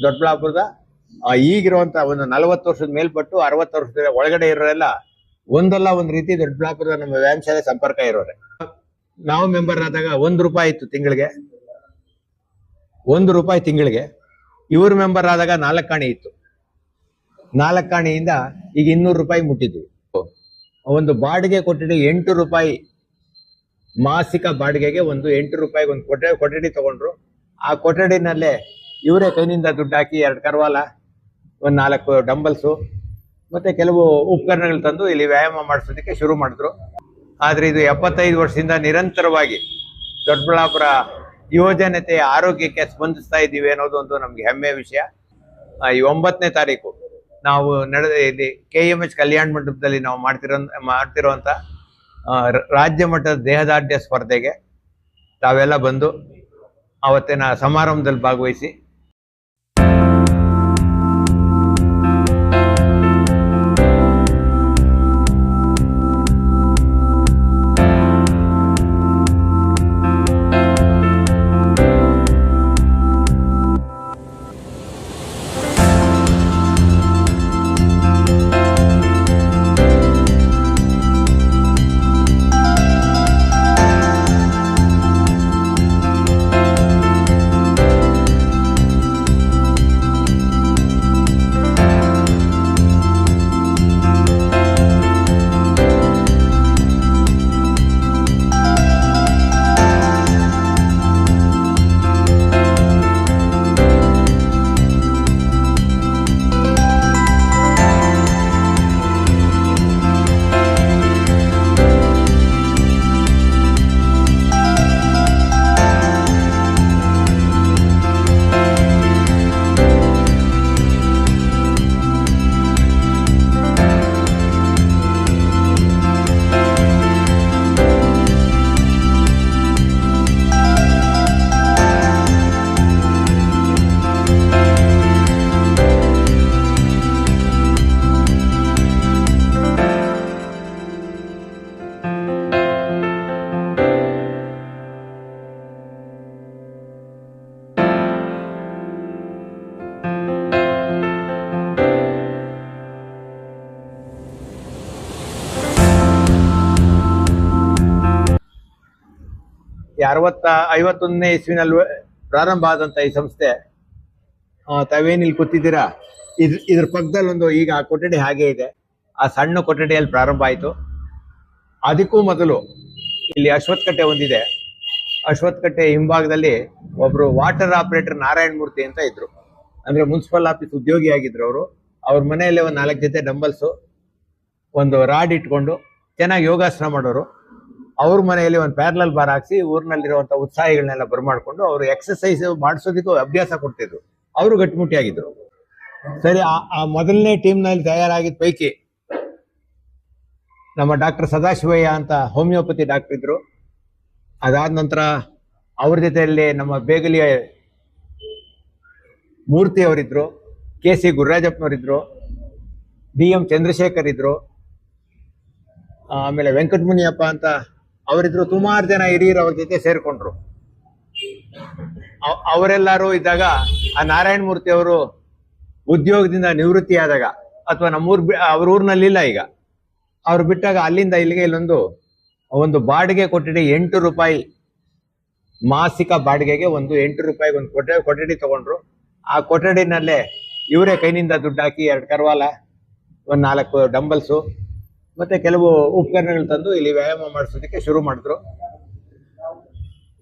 ದೊಡ್ಡಬಳ್ಳಾಪುರದ ಈಗಿರುವಂತ ಒಂದು 40 ವರ್ಷದ ಮೇಲ್ಪಟ್ಟು 60 ವರ್ಷದ ಒಳಗಡೆ ಇರೋರೆಲ್ಲ ಒಂದಲ್ಲ ಒಂದ್ ರೀತಿ ದೊಡ್ಡಬಳ್ಳಾಪುರದ ನಮ್ಮ ವ್ಯಾಯಾಮ ಶಾಲೆ ಸಂಪರ್ಕ ಇರೋರೆ. ನಾವು ಮೆಂಬರ್ ಆದಾಗ ₹1 ಇತ್ತು ತಿಂಗಳಿಗೆ, ₹1 ತಿಂಗಳಿಗೆ. ಇವ್ರ ಮೆಂಬರ್ ಆದಾಗ 4 ಆಣೆ ಇತ್ತು. 4 ಆಣೆಯಿಂದ ಈಗ ₹200 ಮುಟ್ಟಿದ್ವಿ. ಒಂದು ಬಾಡಿಗೆ ಕೊಠಡಿ ₹8 ಮಾಸಿಕ ಬಾಡಿಗೆಗೆ ಒಂದು ₹8 ಒಂದು ಕೊಠಡಿ ತಗೊಂಡ್ರು. ಆ ಕೊಠಡಿನಲ್ಲೇ ಇವರೇ ಕೈನಿಂದ ದುಡ್ಡು ಹಾಕಿ 2 ಕರ್ವಾಲ, ಒಂದು 4 ಡಂಬಲ್ಸು ಮತ್ತೆ ಕೆಲವು ಉಪಕರಣಗಳು ತಂದು ಇಲ್ಲಿ ವ್ಯಾಯಾಮ ಮಾಡಿಸೋದಕ್ಕೆ ಶುರು ಮಾಡಿದ್ರು. ಆದ್ರೆ ಇದು 75 ವರ್ಷದಿಂದ ನಿರಂತರವಾಗಿ ದೊಡ್ಡಬಳ್ಳಾಪುರ ಯುವಜನತೆಯ ಆರೋಗ್ಯಕ್ಕೆ ಸ್ಪಂದಿಸ್ತಾ ಇದ್ದೀವಿ ಅನ್ನೋದು ಒಂದು ನಮ್ಗೆ ಹೆಮ್ಮೆಯ ವಿಷಯ. ಈ 9ನೇ ತಾರೀಕು ನಾವು ನಡೆದ ಇಲ್ಲಿ KMH ಕಲ್ಯಾಣ ಮಂಟಪದಲ್ಲಿ ನಾವು ಮಾಡ್ತಿರುವಂತ ರಾಜ್ಯ ಮಟ್ಟದ ದೇಹದಾಢ್ಯ ಸ್ಪರ್ಧೆಗೆ ತಾವೆಲ್ಲ ಬಂದು ಅವತ್ತಿನ ಸಮಾರಂಭದಲ್ಲಿ ಭಾಗವಹಿಸಿ ಈ 51ನೇ ಇಸ್ವಿನಲ್ಲಿ ಪ್ರಾರಂಭ ಆದಂತ ಈ ಸಂಸ್ಥೆ ತಾವೇನಿಲ್ಲಿ ಕೂತಿದ್ದೀರಾ, ಇದ್ರ ಪಕ್ಕದಲ್ಲಿ ಒಂದು ಈಗ ಆ ಕೊಠಡಿ ಹಾಗೆ ಇದೆ. ಆ ಸಣ್ಣ ಕೊಠಡಿಯಲ್ಲಿ ಪ್ರಾರಂಭ ಆಯಿತು. ಅದಕ್ಕೂ ಮೊದಲು ಇಲ್ಲಿ ಅಶ್ವತ್ಥಕಟ್ಟೆ ಒಂದಿದೆ. ಅಶ್ವತ್ಥಕಟ್ಟೆ ಹಿಂಭಾಗದಲ್ಲಿ ಒಬ್ರು ವಾಟರ್ ಆಪರೇಟರ್ ನಾರಾಯಣ ಮೂರ್ತಿ ಅಂತ ಇದ್ರು. ಅಂದ್ರೆ ಮುನ್ಸಿಪಲ್ ಆಫೀಸ್ ಉದ್ಯೋಗಿ ಆಗಿದ್ರು ಅವರು. ಅವ್ರ ಮನೆಯಲ್ಲೇ ಒಂದು 4 ಜೊತೆ ಡಂಬಲ್ಸು, ಒಂದು ರಾಡ್ ಇಟ್ಕೊಂಡು ಚೆನ್ನಾಗಿ ಯೋಗಾಸನ ಮಾಡೋರು. ಅವ್ರ ಮನೆಯಲ್ಲಿ ಒಂದು ಪ್ಯಾರಲಲ್ ಬಾರ್ ಹಾಕ್ಸಿ ಊರಿನಲ್ಲಿರುವಂತ ಉತ್ಸಾಹಿಗಳನ್ನೆಲ್ಲ ಬರಮಾಡ್ಕೊಂಡು ಅವರು ಎಕ್ಸರ್ಸೈಸ್ ಮಾಡಿಸೋದಕ್ಕೂ ಅಭ್ಯಾಸ ಕೊಡ್ತಿದ್ರು. ಅವರು ಗಟ್ಟಿಮುಟ್ಟಿಯಾಗಿದ್ರು. ಸರಿ, ಆ ಮೊದಲನೇ ಟೀಮ್ನಲ್ಲಿ ತಯಾರಾಗಿದ್ದ ಪೈಕಿ ನಮ್ಮ ಡಾಕ್ಟರ್ ಸದಾಶಿವಯ್ಯ ಅಂತ ಹೋಮಿಯೋಪತಿ ಡಾಕ್ಟರ್ ಇದ್ರು. ಅದಾದ ನಂತರ ಅವ್ರ ಜೊತೆಯಲ್ಲಿ ನಮ್ಮ ಬೇಗಲಿಯ ಮೂರ್ತಿ ಅವರಿದ್ರು, KC ಗುರುರಾಜಪ್ಪನವರಿದ್ರು, DM ಚಂದ್ರಶೇಖರ್ ಇದ್ರು, ಆಮೇಲೆ ವೆಂಕಟಮುನಿಯಪ್ಪ ಅಂತ ಅವರಿದ್ರು. ಸುಮಾರು ಜನ ಹಿರಿಯರು ಅವ್ರ ಜೊತೆ ಸೇರ್ಕೊಂಡ್ರು. ಅವರೆಲ್ಲರೂ ಇದ್ದಾಗ ಆ ನಾರಾಯಣ ಮೂರ್ತಿ ಅವರು ಉದ್ಯೋಗದಿಂದ ನಿವೃತ್ತಿ ಆದಾಗ, ಅಥವಾ ಅವ್ರ ಊರಿನಲ್ಲಿಲ್ಲ ಈಗ, ಅವ್ರು ಬಿಟ್ಟಾಗ ಅಲ್ಲಿಂದ ಇಲ್ಲಿಗೆ ಒಂದು ಬಾಡಿಗೆ ಕೊಠಡಿ ₹8 ಮಾಸಿಕ ಬಾಡಿಗೆಗೆ ಒಂದು ₹8 ಒಂದು ಕೊಠಡಿ ತಗೊಂಡ್ರು. ಆ ಕೊಠಡಿನಲ್ಲೇ ಇವರೇ ಕೈನಿಂದ ದುಡ್ಡು ಹಾಕಿ 2 ಕರ್ವಾಲ, ಒಂದು 4 ಡಂಬಲ್ಸು ಮತ್ತೆ ಕೆಲವು ಉಪಕರಣಗಳು ತಂದು ಇಲ್ಲಿ ವ್ಯಾಯಾಮ ಮಾಡಿಸೋದಕ್ಕೆ ಶುರು ಮಾಡಿದ್ರು.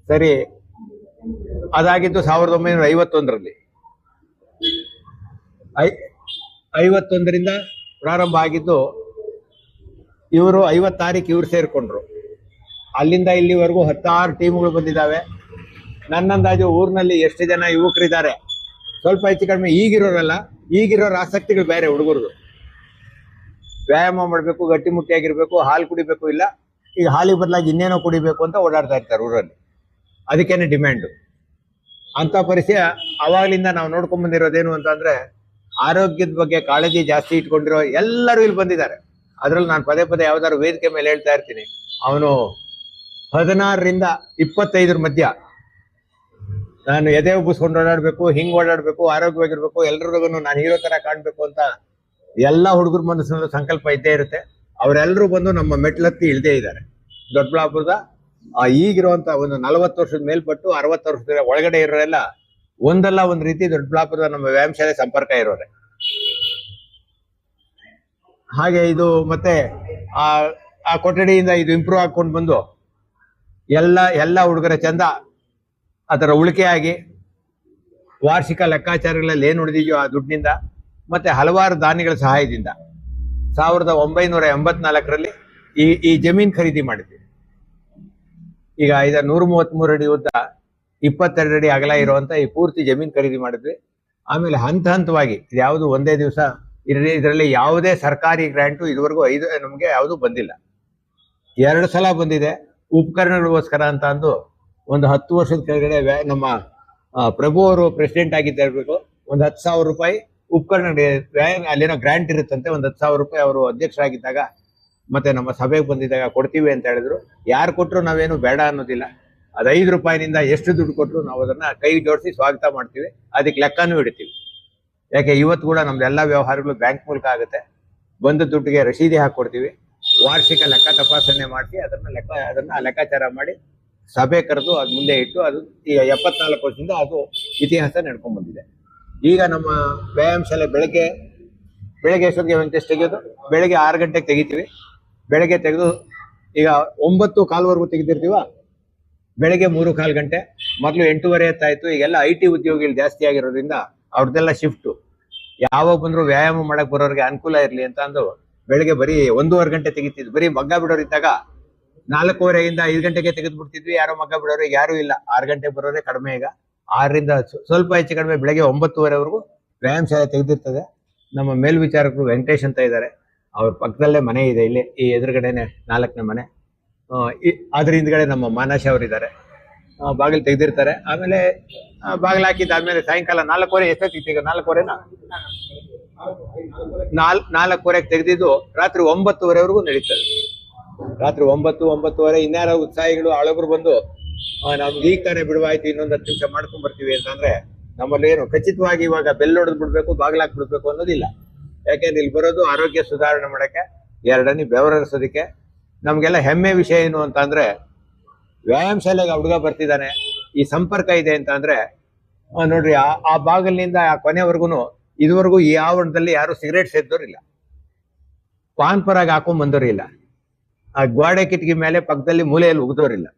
ಸರಿ, ಅದಾಗಿದ್ದು 1951ರಲ್ಲಿ. 51ರಿಂದ ಪ್ರಾರಂಭ ಆಗಿದ್ದು. ಇವರು 56ಕ್ಕೆ ಇವ್ರು ಸೇರ್ಕೊಂಡ್ರು. ಅಲ್ಲಿಂದ ಇಲ್ಲಿವರೆಗೂ 16 ಟೀಮ್ಗಳು ಬಂದಿದ್ದಾವೆ. ನನ್ನಂದಾಜು ಊರಿನಲ್ಲಿ ಎಷ್ಟು ಜನ ಯುವಕರಿದ್ದಾರೆ, ಸ್ವಲ್ಪ ಹೆಚ್ಚು ಕಡಿಮೆ ಈಗಿರೋರಲ್ಲ, ಈಗಿರೋರ ಆಸಕ್ತಿಗಳು ಬೇರೆ. ಹುಡುಗರು ವ್ಯಾಯಾಮ ಮಾಡಬೇಕು, ಗಟ್ಟಿಮುಟ್ಟಿಯಾಗಿರ್ಬೇಕು, ಹಾಲು ಕುಡಿಬೇಕು, ಇಲ್ಲ ಈಗ ಹಾಲಿಗೆ ಬದಲಾಗಿ ಇನ್ನೇನೋ ಕುಡಿಬೇಕು ಅಂತ ಓಡಾಡ್ತಾ ಇರ್ತಾರೆ ಊರಲ್ಲಿ. ಅದಕ್ಕೇನೆ ಡಿಮ್ಯಾಂಡು. ಅಂತ ಪರಿಸ್ಥಿತಿ ಅವಾಗಲಿಂದ ನಾವು ನೋಡ್ಕೊಂಡ್ ಬಂದಿರೋದೇನು ಅಂತಂದ್ರೆ, ಆರೋಗ್ಯದ ಬಗ್ಗೆ ಕಾಳಜಿ ಜಾಸ್ತಿ ಇಟ್ಕೊಂಡಿರೋ ಎಲ್ಲರೂ ಇಲ್ಲಿ ಬಂದಿದ್ದಾರೆ. ಅದ್ರಲ್ಲಿ ನಾನು ಪದೇ ಪದೇ ಯಾವ್ದಾದ್ರು ವೇದಿಕೆ ಮೇಲೆ ಹೇಳ್ತಾ ಇರ್ತೀನಿ, ಅವನು 16ರಿಂದ 25 ಮಧ್ಯ ನಾನು ಎದೆ ಉಬ್ಬಿಸ್ಕೊಂಡು ಓಡಾಡ್ಬೇಕು, ಹಿಂಗ್ ಓಡಾಡ್ಬೇಕು, ಆರೋಗ್ಯವಾಗಿರ್ಬೇಕು, ಎಲ್ರಿಗೂ ನಾನು ಹೀರೋ ತರ ಕಾಣ್ಬೇಕು ಅಂತ ಎಲ್ಲಾ ಹುಡುಗರ ಮನಸ್ಸಿನಲ್ಲೂ ಸಂಕಲ್ಪ ಇದ್ದೇ ಇರುತ್ತೆ. ಅವರೆಲ್ಲರೂ ಬಂದು ನಮ್ಮ ಮೆಟ್ಲತ್ತಿ ಇಳ್ದೇ ಇದ್ದಾರೆ. ದೊಡ್ಡಬಳ್ಳಾಪುರದ ಈಗಿರುವಂತ ಒಂದು 40 ವರ್ಷದ ಮೇಲ್ಪಟ್ಟು 60 ವರ್ಷದ ಒಳಗಡೆ ಇರೋರೆಲ್ಲ ಒಂದಲ್ಲ ಒಂದ್ ರೀತಿ ದೊಡ್ಡಬಳ್ಳಾಪುರದ ನಮ್ಮ ವ್ಯಾಯಾಮ ಶಾಲೆ ಸಂಪರ್ಕ ಇರೋರೆ. ಹಾಗೆ ಇದು ಮತ್ತೆ ಆ ಕೊಠಡಿಯಿಂದ ಇದು ಇಂಪ್ರೂವ್ ಹಾಕೊಂಡು ಬಂದು ಎಲ್ಲ ಹುಡುಗರ ಚಂದ ಅದರ ಉಳಿಕೆಯಾಗಿ ವಾರ್ಷಿಕ ಲೆಕ್ಕಾಚಾರಗಳಲ್ಲಿ ಏನು ಉಳಿದಿದೆಯೋ ಆ ದುಡ್ಡಿನಿಂದ ಮತ್ತೆ ಹಲವಾರು ದಾನಿಗಳ ಸಹಾಯದಿಂದ 1984ರಲ್ಲಿ ಈ ಜಮೀನ್ ಖರೀದಿ ಮಾಡಿದ್ವಿ. ಈಗ 133 ಅಡಿ ಉದ್ದ 22 ಅಡಿ ಅಗಲ ಇರುವಂತ ಈ ಪೂರ್ತಿ ಜಮೀನ್ ಖರೀದಿ ಮಾಡಿದ್ವಿ. ಆಮೇಲೆ ಹಂತವಾಗಿ ಇದು ಯಾವುದು ಒಂದೇ ದಿವಸ ಇದರಲ್ಲಿ ಯಾವುದೇ ಸರ್ಕಾರಿ ಗ್ರಾಂಟು ಇದುವರೆಗೂ ನಮಗೆ ಯಾವುದು ಬಂದಿಲ್ಲ. 2 ಸಲ ಬಂದಿದೆ ಉಪಕರಣಗಳಿಗೋಸ್ಕರ ಅಂತ ಅಂದು. ಒಂದು 10 ವರ್ಷದ ಕೆಳಗಡೆ ನಮ್ಮ ಪ್ರಭು ಅವರು ಪ್ರೆಸಿಡೆಂಟ್ ಆಗಿದ್ದಿರ್ಬೇಕು, ಒಂದು 10,000 ರೂಪಾಯಿ ಉಪಕರಣ ಅಲ್ಲೇನೋ ಗ್ರಾಂಟ್ ಇರುತ್ತಂತೆ, ಒಂದು 10,000 ರೂಪಾಯಿ ಅವರು ಅಧ್ಯಕ್ಷರಾಗಿದ್ದಾಗ ಮತ್ತೆ ನಮ್ಮ ಸಭೆಗೆ ಬಂದಿದ್ದಾಗ ಕೊಡ್ತೀವಿ ಅಂತ ಹೇಳಿದ್ರು. ಯಾರು ಕೊಟ್ಟರು ನಾವೇನು ಬೇಡ ಅನ್ನೋದಿಲ್ಲ. ಅದು 5 ರೂಪಾಯಿನಿಂದ ಎಷ್ಟು ದುಡ್ಡು ಕೊಟ್ಟರು ನಾವು ಅದನ್ನ ಕೈ ಜೋಡಿಸಿ ಸ್ವಾಗತ ಮಾಡ್ತೀವಿ, ಅದಕ್ಕೆ ಲೆಕ್ಕನೂ ಇಡ್ತೀವಿ. ಯಾಕೆ ಇವತ್ತು ಕೂಡ ನಮ್ದೆಲ್ಲ ವ್ಯವಹಾರಗಳು ಬ್ಯಾಂಕ್ ಮೂಲಕ ಆಗುತ್ತೆ. ಬಂದ ದುಡ್ಡಿಗೆ ರಸೀದಿ ಹಾಕೊಡ್ತೀವಿ, ವಾರ್ಷಿಕ ಲೆಕ್ಕ ತಪಾಸಣೆ ಮಾಡಿಸಿ ಅದನ್ನ ಲೆಕ್ಕಾಚಾರ ಮಾಡಿ ಸಭೆ ಕರೆದು ಅದು ಮುಂದೆ ಇಟ್ಟು ಅದು ಈಗ 74 ವರ್ಷದಿಂದ ಅದು ಇತಿಹಾಸ ನಡ್ಕೊಂಡ್ ಬಂದಿದೆ. ಈಗ ನಮ್ಮ ವ್ಯಾಯಾಮ ಶಾಲೆ ಬೆಳಗ್ಗೆ ಎಷ್ಟೊತ್ತಿಗೆ ವೆಂಕಟೇಶ್ ತೆಗೆಯೋದು? ಬೆಳಗ್ಗೆ 6 ಗಂಟೆಗೆ ತೆಗಿತೀವಿ. ಬೆಳಗ್ಗೆ ತೆಗೆದು ಈಗ 9:15 ತೆಗೆದಿರ್ತೀವ. ಬೆಳಗ್ಗೆ 3:15 ಗಂಟೆ. ಮೊದಲು 8:30 ಹೊತ್ತಾಯ್ತು. ಈಗೆಲ್ಲ IT ಉದ್ಯೋಗಿಗಳು ಜಾಸ್ತಿ ಆಗಿರೋದ್ರಿಂದ ಅವ್ರದ್ದೆಲ್ಲ ಶಿಫ್ಟು. ಯಾವಾಗ ಬಂದ್ರು ವ್ಯಾಯಾಮ ಮಾಡಕ್ ಬರೋರಿಗೆ ಅನುಕೂಲ ಇರ್ಲಿ ಅಂತ ಅಂದು ಬೆಳಗ್ಗೆ ಬರೀ 1:15 ಗಂಟೆ ತೆಗಿತಿದ್ವಿ. ಬರೀ ಮಗ್ಗ ಬಿಡೋರಿದ್ದಾಗ 4:15ರಿಂದ 5 ಗಂಟೆಗೆ ತೆಗೆದು ಬಿಡ್ತಿದ್ವಿ. ಯಾರೋ ಮಗ್ಗ ಬಿಡೋರು ಯಾರು ಇಲ್ಲ. 6 ಗಂಟೆಗೆ ಬರೋರೆ ಕಡಿಮೆ. ಈಗ 6ರಿಂದ ಸ್ವಲ್ಪ ಹೆಚ್ಚು ಕಡಿಮೆ ಬೆಳಗ್ಗೆ 9:30ವರೆಗೂ ವ್ಯಾಯಾಮ ಶಾಲೆ ತೆಗೆದಿರ್ತದೆ. ನಮ್ಮ ಮೇಲ್ವಿಚಾರಕರು ವೆಂಕಟೇಶ್ ಅಂತ ಇದ್ದಾರೆ, ಅವ್ರ ಪಕ್ಕದಲ್ಲೇ ಮನೆ ಇದೆ, ಇಲ್ಲಿ ಈ ಎದುರುಗಡೆನೆ 4ನೇ ಮನೆ. ಅದ್ರ ಹಿಂದ್ಗಡೆ ನಮ್ಮ ಮಾನಶ ಅವರಿದ್ದಾರೆ, ಬಾಗಿಲು ತೆಗೆದಿರ್ತಾರೆ. ಆಮೇಲೆ ಬಾಗಿಲು ಹಾಕಿದ್ದಾದ್ಮೇಲೆ ಸಾಯಂಕಾಲ 4:15 ಎಷ್ಟೊತ್ತಿಗೆ ಈಗ 4:15 4:15ಗೆ ತೆಗೆದಿದ್ದು ರಾತ್ರಿ 9:30ವರೆಗೂ ನಡೀತದೆ. ರಾತ್ರಿ 9:30 ಇನ್ಯಾರೋ ಉತ್ಸಾಹಿಗಳು ಹಳಬರು ಬಂದು ನಮ್ಗೆ ಈಗ ತಾನೇ ಬಿಡುವಾಯ್ತು, ಇನ್ನೊಂದು 10 ನಿಮಿಷ ಮಾಡ್ಕೊಂಡ್ ಬರ್ತೀವಿ ಅಂತಂದ್ರೆ ನಮ್ಮಲ್ಲಿ ಏನು ಖಚಿತವಾಗಿ ಇವಾಗ ಬೆಲ್ ಹೊಡೆದ್ ಬಿಡ್ಬೇಕು, ಬಾಗಿಲಾಕ್ ಬಿಡ್ಬೇಕು ಅನ್ನೋದಿಲ್ಲ. ಯಾಕೆಂದ್ರೆ ಇಲ್ಲಿ ಬರೋದು ಆರೋಗ್ಯ ಸುಧಾರಣೆ ಮಾಡಕ್ಕೆ, 2 ಹನಿ ಬೆವರಿಸೋದಕ್ಕೆ. ನಮ್ಗೆಲ್ಲ ಹೆಮ್ಮೆ ವಿಷಯ ಏನು ಅಂತ ಅಂದ್ರೆ ವ್ಯಾಯಾಮ ಶಾಲೆಗೆ ಹುಡುಗ ಬರ್ತಿದ್ದಾನೆ, ಈ ಸಂಪರ್ಕ ಇದೆ ಅಂತ ಅಂದ್ರೆ ನೋಡ್ರಿ ಆ ಬಾಗಿಲಿನಿಂದ ಆ ಕೊನೆವರೆಗೂ ಇದುವರೆಗೂ ಈ ಆವರಣದಲ್ಲಿ ಯಾರು ಸಿಗರೇಟ್ ಸೇದೋರಿಲ್ಲ, ಪಾನ್ ಪರಾಗ್ ಹಾಕೊಂಡ್ ಬಂದೋರಿಲ್ಲ, ಆ ಗೋಡೆ ಕಿಟಕಿ ಮೇಲೆ ಪಕ್ಕದಲ್ಲಿ ಮೂಲೆಯಲ್ಲಿ ಉಗಿದೋರಿಲ್ಲ.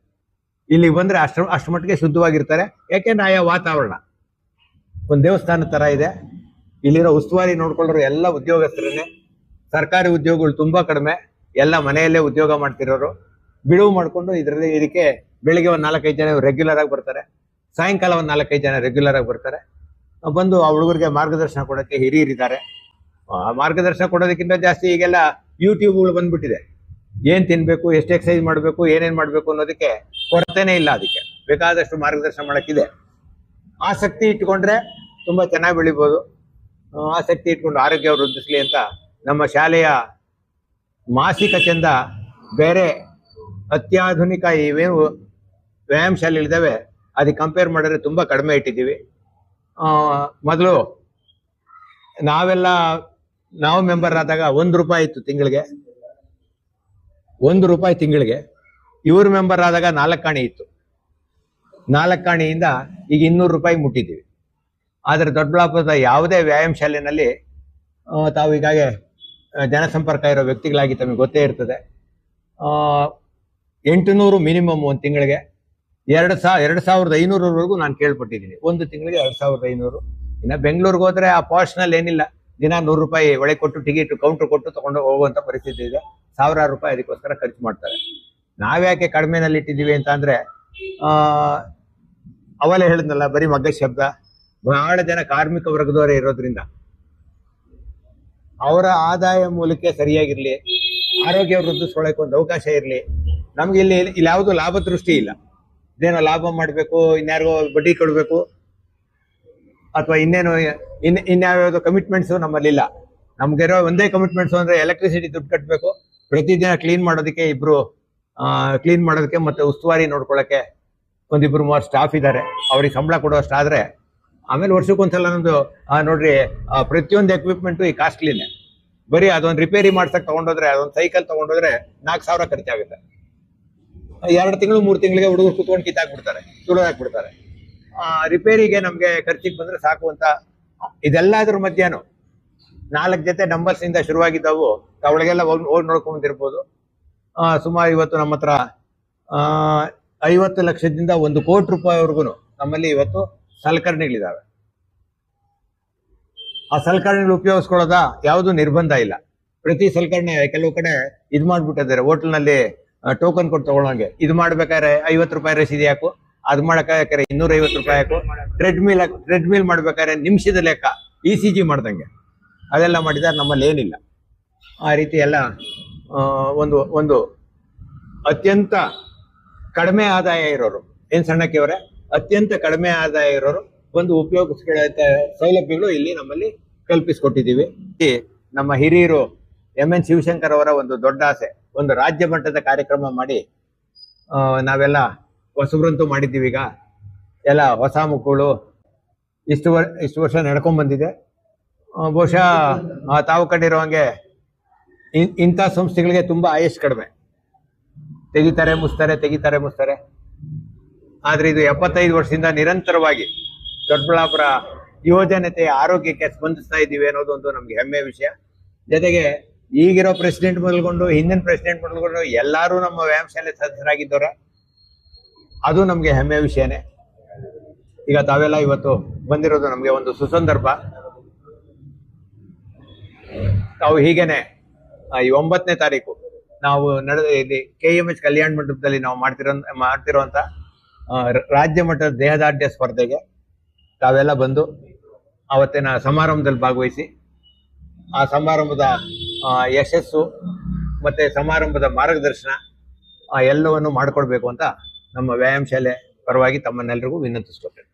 ಇಲ್ಲಿ ಬಂದ್ರೆ ಅಷ್ಟು ಮಟ್ಟಿಗೆ ಶುದ್ಧವಾಗಿರ್ತಾರೆ. ಯಾಕೆಂದ್ರೆ ಆಯಾ ವಾತಾವರಣ ಒಂದು ದೇವಸ್ಥಾನ ತರ ಇದೆ. ಇಲ್ಲಿರೋ ಉಸ್ತುವಾರಿ ನೋಡ್ಕೊಳ್ಳೋರು ಎಲ್ಲ ಉದ್ಯೋಗಸ್ಥರನ್ನೇ. ಸರ್ಕಾರಿ ಉದ್ಯೋಗಗಳು ತುಂಬಾ ಕಡಿಮೆ, ಎಲ್ಲ ಮನೆಯಲ್ಲೇ ಉದ್ಯೋಗ ಮಾಡ್ತಿರೋರು. ಬಿಡುವು ಮಾಡ್ಕೊಂಡು ಇದಕ್ಕೆ ಬೆಳಿಗ್ಗೆ ಒಂದು 4-5 ಜನ ರೆಗ್ಯುಲರ್ ಆಗಿ ಬರ್ತಾರೆ, ಸಾಯಂಕಾಲ ಒಂದು 4-5 ಜನ ರೆಗ್ಯುಲರ್ ಆಗಿ ಬರ್ತಾರೆ. ಬಂದು ಆ ಹುಡುಗರಿಗೆ ಮಾರ್ಗದರ್ಶನ ಕೊಡೋಕ್ಕೆ ಹಿರಿಯರಿದ್ದಾರೆ. ಮಾರ್ಗದರ್ಶನ ಕೊಡೋದಕ್ಕಿಂತ ಜಾಸ್ತಿ ಈಗೆಲ್ಲ ಯೂಟ್ಯೂಬ್ಗಳು ಬಂದ್ಬಿಟ್ಟಿದೆ. ಏನ್ ತಿನ್ಬೇಕು, ಎಷ್ಟು ಎಕ್ಸರ್ಸೈಸ್ ಮಾಡಬೇಕು, ಏನೇನ್ ಮಾಡ್ಬೇಕು ಅನ್ನೋದಕ್ಕೆ ಕೊರತೆನೇ ಇಲ್ಲ. ಅದಕ್ಕೆ ಬೇಕಾದಷ್ಟು ಮಾರ್ಗದರ್ಶನ ಮಾಡಕ್ಕಿದೆ. ಆಸಕ್ತಿ ಇಟ್ಕೊಂಡ್ರೆ ತುಂಬಾ ಚೆನ್ನಾಗಿ ಬೆಳಿಬೋದು. ಆಸಕ್ತಿ ಇಟ್ಕೊಂಡು ಆರೋಗ್ಯ ವೃದ್ಧಿಸ್ಲಿ ಅಂತ ನಮ್ಮ ಶಾಲೆಯ ಮಾಸಿಕ ಚಂದ ಬೇರೆ ಅತ್ಯಾಧುನಿಕ ಇವೇನು ವ್ಯಾಯಾಮ ಶಾಲೆಗಳಿದ್ದಾವೆ ಅದಕ್ಕೆ ಕಂಪೇರ್ ಮಾಡಿದ್ರೆ ತುಂಬಾ ಕಡಿಮೆ ಇಟ್ಟಿದ್ದೀವಿ. ಮೊದಲು ನಾವು ಮೆಂಬರ್ ಆದಾಗ 1 ರೂಪಾಯಿ ಇತ್ತು ತಿಂಗಳಿಗೆ, 1 ರೂಪಾಯಿ ತಿಂಗಳಿಗೆ. ಇವ್ರ ಮೆಂಬರ್ ಆದಾಗ 4 ಆಣೆ ಇತ್ತು. 4 ಆಣೆಯಿಂದ ಈಗ 200 ರೂಪಾಯಿ ಮುಟ್ಟಿದ್ದೀವಿ. ಆದರೆ ದೊಡ್ಡಬಳ್ಳಾಪುರದ ಯಾವುದೇ ವ್ಯಾಯಾಮ ಶಾಲೆಯಲ್ಲಿ ತಾವು ಈಗಾಗೆ ಜನಸಂಪರ್ಕ ಇರೋ ವ್ಯಕ್ತಿಗಳಾಗಿ ತಮಗೆ ಗೊತ್ತೇ ಇರ್ತದೆ. 800 ಮಿನಿಮಮ್ ಒಂದು ತಿಂಗಳಿಗೆ. 2,500ವರೆಗೂ ನಾನು ಕೇಳ್ಪಟ್ಟಿದ್ದೀನಿ. ಒಂದು ತಿಂಗಳಿಗೆ 2,500. ಇನ್ನು ಬೆಂಗಳೂರಿಗೆ ಹೋದ್ರೆ ಆ ಪಾರ್ಟ್ಸ್ನಲ್ಲಿ ಏನಿಲ್ಲ, ದಿನ 100 ರೂಪಾಯಿ ಒಳಗೆ ಕೊಟ್ಟು ಟಿಕೆಟ್ ಕೌಂಟರ್ ಕೊಟ್ಟು ತಗೊಂಡು ಹೋಗುವಂತ ಪರಿಸ್ಥಿತಿ ಇದೆ. 1,000 ರೂಪಾಯಿ ಅದಕ್ಕೋಸ್ಕರ ಖರ್ಚು ಮಾಡ್ತಾರೆ. ನಾವ್ಯಾಕೆ ಕಡಿಮೆನಲ್ಲಿ ಇಟ್ಟಿದ್ದೀವಿ ಅಂತ ಅಂದ್ರೆ ಅವಲೇ ಹೇಳಿದ್ನಲ್ಲ, ಬರೀ ಮಗ್ಗ ಶಬ್ದ. ಬಹಳ ಜನ ಕಾರ್ಮಿಕ ವರ್ಗದವರೇ ಇರೋದ್ರಿಂದ ಅವರ ಆದಾಯ ಮೂಲಕ್ಕೆ ಸರಿಯಾಗಿರ್ಲಿ, ಆರೋಗ್ಯ ವೃದ್ಧಿಸ್ಕೊಳ್ಳೋಕೆ ಒಂದು ಅವಕಾಶ ಇರಲಿ. ನಮ್ಗೆ ಇಲ್ಲಿ ಯಾವುದು ಲಾಭ ದೃಷ್ಟಿ ಇಲ್ಲ. ಇದೇನೋ ಲಾಭ ಮಾಡಬೇಕು, ಇನ್ಯಾರಿಗೋ ಬಡ್ಡಿ ಕೊಡಬೇಕು ಅಥವಾ ಇನ್ಯಾವ್ಯಾವ್ದು ಕಮಿಟ್ಮೆಂಟ್ಸು ನಮ್ಮಲ್ಲಿಲ್ಲ. ನಮ್ಗಿರೋ ಒಂದೇ ಕಮಿಟ್ಮೆಂಟ್ಸು ಅಂದ್ರೆ ಎಲೆಕ್ಟ್ರಿಸಿಟಿ ದುಡ್ಡು ಕಟ್ಟಬೇಕು, ಪ್ರತಿದಿನ ಕ್ಲೀನ್ ಮಾಡೋದಕ್ಕೆ 2 ಕ್ಲೀನ್ ಮಾಡೋದಕ್ಕೆ ಮತ್ತೆ ಉಸ್ತುವಾರಿ ನೋಡ್ಕೊಳ್ಳೋಕೆ ಒಂದಿಬ್ರು ಮೂವರು ಸ್ಟಾಫ್ ಇದ್ದಾರೆ, ಅವ್ರಿಗೆ ಸಂಬಳ ಕೊಡುವಷ್ಟಾದ್ರೆ ಆಮೇಲೆ ವರ್ಷಕ್ಕೊಂದ್ಸಲ ನಮ್ದು ನೋಡ್ರಿ ಪ್ರತಿಯೊಂದು ಎಕ್ವಿಪ್ಮೆಂಟು ಈ ಕಾಸ್ಟ್ಲಿನೇ. ಬರೀ ಅದೊಂದು ರಿಪೇರಿ ಮಾಡ್ಸಕ್ ತಗೊಂಡೋದ್ರೆ, ಅದೊಂದು ಸೈಕಲ್ ತಗೊಂಡೋದ್ರೆ 4,000 ಖರ್ಚಾಗುತ್ತೆ. 2 ತಿಂಗಳು 3 ತಿಂಗಳಿಗೆ ಹುಡುಗರು ಕುತ್ಕೊಂಡು ಕಿತ್ತಾಕ್ಬಿಡ್ತಾರೆ, ತುಳಿದಾಕ್ಬಿಡ್ತಾರೆ. ರಿಪೇರಿಗೆ ನಮ್ಗೆ ಖರ್ಚಿಗೆ ಬಂದ್ರೆ ಸಾಕು ಅಂತ. ಇದೆಲ್ಲದ್ರ ಮಧ್ಯಾಹ್ನ 4 ಜೊತೆ ನಂಬರ್ಸ್ ಇಂದ ಶುರುವಾಗಿದ್ದವು, ಅವಳಿಗೆಲ್ಲ ಹೋಗಿ ನೋಡ್ಕೊಂಡಿರ್ಬೋದು. ಸುಮಾರು ಇವತ್ತು ನಮ್ಮ ಹತ್ರ 50 ಲಕ್ಷದಿಂದ 1 ಕೋಟಿ ರೂಪಾಯಿವರೆಗೂ ನಮ್ಮಲ್ಲಿ ಇವತ್ತು ಸಲಕರಣೆಗಳಿದಾವೆ. ಆ ಸಲಕರಣೆಗಳು ಉಪಯೋಗಿಸ್ಕೊಳ್ಳೋದ ಯಾವುದು ನಿರ್ಬಂಧ ಇಲ್ಲ. ಪ್ರತಿ ಸಲಕರಣೆ ಕೆಲವು ಕಡೆ ಇದು ಮಾಡ್ಬಿಟ್ಟಿದ್ದಾರೆ, ಹೋಟೆಲ್ನಲ್ಲಿ ಟೋಕನ್ ಕೊಟ್ಟು ತಗೊಳ್ಳೋಂಗೆ. ಇದು ಮಾಡ್ಬೇಕಾದ್ರೆ 50 ರೂಪಾಯಿ ರಸೀದಿ ಹಾಕು, ಅದು ಮಾಡಬೇಕಾದ್ರೆ 250 ರೂಪಾಯಿ ಹಾಕು. ಟ್ರೆಡ್ಮಿಲ್ ಮಾಡ್ಬೇಕಾದ್ರೆ ನಿಮಿಷದ ಲೆಕ್ಕ, ECG ಮಾಡ್ದಂಗೆ ಅದೆಲ್ಲ ಮಾಡಿದ್ದಾರೆ. ನಮ್ಮಲ್ಲಿ ಏನಿಲ್ಲ ಆ ರೀತಿ ಎಲ್ಲ. ಒಂದು ಅತ್ಯಂತ ಕಡಿಮೆ ಆದಾಯ ಇರೋರು, ಏನ್ ಸಣ್ಣಕ್ಕಿವರೆ, ಅತ್ಯಂತ ಕಡಿಮೆ ಆದಾಯ ಇರೋರು ಒಂದು ಉಪಯೋಗಿಸ್ಕೊಳ್ಳೋ ಸೌಲಭ್ಯಗಳು ಇಲ್ಲಿ ನಮ್ಮಲ್ಲಿ ಕಲ್ಪಿಸ್ಕೊಟ್ಟಿದ್ದೀವಿ. ನಮ್ಮ ಹಿರಿಯರು MN ಶಿವಶಂಕರ್ ಅವರ ಒಂದು ದೊಡ್ಡ ಆಸೆ, ಒಂದು ರಾಜ್ಯ ಮಟ್ಟದ ಕಾರ್ಯಕ್ರಮ ಮಾಡಿ ನಾವೆಲ್ಲ ಹೊಸಬ್ರಂತೂ ಮಾಡಿದ್ದೀವಿ. ಈಗ ಎಲ್ಲ ಹೊಸ ಮಕ್ಕಳು ಇಷ್ಟು ವರ್ಷ ನಡ್ಕೊಂಡ್ ಬಂದಿದೆ. ಬಹುಶಃ ತಾವು ಕಂಡಿರೋ ಹಂಗೆ ಇಂಥ ಸಂಸ್ಥೆಗಳಿಗೆ ತುಂಬಾ ಆಯುಷ್ ಕಡಿಮೆ, ತೆಗಿತಾರೆ ಮುಸ್ತಾರೆ. ಆದ್ರೆ ಇದು 75 ವರ್ಷದಿಂದ ನಿರಂತರವಾಗಿ ದೊಡ್ಡಬಳ್ಳಾಪುರ ಯುವಜನತೆಯ ಆರೋಗ್ಯಕ್ಕೆ ಸ್ಪಂದಿಸ್ತಾ ಇದ್ದೀವಿ ಅನ್ನೋದೊಂದು ನಮ್ಗೆ ಹೆಮ್ಮೆ ವಿಷಯ. ಜೊತೆಗೆ ಈಗಿರೋ ಪ್ರೆಸಿಡೆಂಟ್ ಮೊದಲ್ಕೊಂಡು ಹಿಂದಿನ ಪ್ರೆಸಿಡೆಂಟ್ ಮೊದಲ್ಕೊಂಡು ಎಲ್ಲರೂ ನಮ್ಮ ವ್ಯಾಯಾಮ ಶಾಲೆ ಸದಸ್ಯರಾಗಿದ್ದವ್ರೆ, ಅದು ನಮ್ಗೆ ಹೆಮ್ಮೆ ವಿಷಯನೇ. ಈಗ ತಾವೆಲ್ಲ ಇವತ್ತು ಬಂದಿರೋದು ನಮ್ಗೆ ಒಂದು ಸುಸಂದರ್ಭ. ತಾವು ಹೀಗೇನೆ ಈ 9ನೇ ತಾರೀಕು ನಾವು ಇಲ್ಲಿ KMH ಕಲ್ಯಾಣ ಮಂಟಪದಲ್ಲಿ ನಾವು ಮಾಡ್ತಿರುವಂತ ರಾಜ್ಯ ಮಟ್ಟದ ದೇಹದಾಢ್ಯ ಸ್ಪರ್ಧೆಗೆ ತಾವೆಲ್ಲ ಬಂದು ಅವತ್ತಿನ ಸಮಾರಂಭದಲ್ಲಿ ಭಾಗವಹಿಸಿ ಆ ಸಮಾರಂಭದ ಯಶಸ್ಸು ಮತ್ತೆ ಸಮಾರಂಭದ ಮಾರ್ಗದರ್ಶನ ಎಲ್ಲವನ್ನು ಮಾಡಿಕೊಡ್ಬೇಕು ಅಂತ ನಮ್ಮ ವ್ಯಾಯಾಮ ಶಾಲೆ ಪರವಾಗಿ ತಮ್ಮನ್ನೆಲ್ಲರಿಗೂ ವಿನಂತಿಸ್ಕೊಳ್ತೇನೆ.